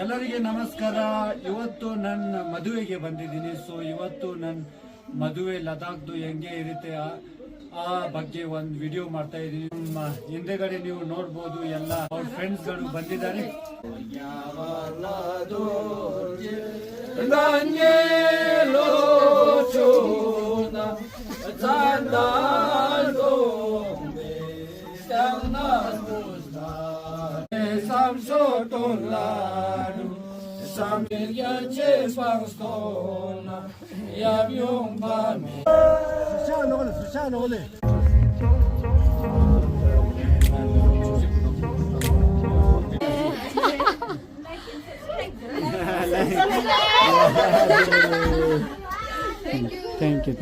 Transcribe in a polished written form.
ಎಲ್ಲರಿಗೆ ನಮಸ್ಕಾರ. ಇವತ್ತು ನನ್ನ ಮದುವೆಗೆ ಬಂದಿದ್ದೀನಿ. ಸೊ ಇವತ್ತು ನನ್ನ ಮದುವೆ ಲದಾಖ್ದು ಹೆಂಗೆ ಇರುತ್ತೆ ಆ ಬಗ್ಗೆ ಒಂದು ವಿಡಿಯೋ ಮಾಡ್ತಾ ಇದ್ದೀನಿ. ನಮ್ಮ ಹಿಂದೆಗಡೆ ನೀವು ನೋಡ್ಬೋದು, ಎಲ್ಲ ಅವ್ರ ಫ್ರೆಂಡ್ಸ್ಗಳು ಬಂದಿದ್ದಾರೆ. Thank you.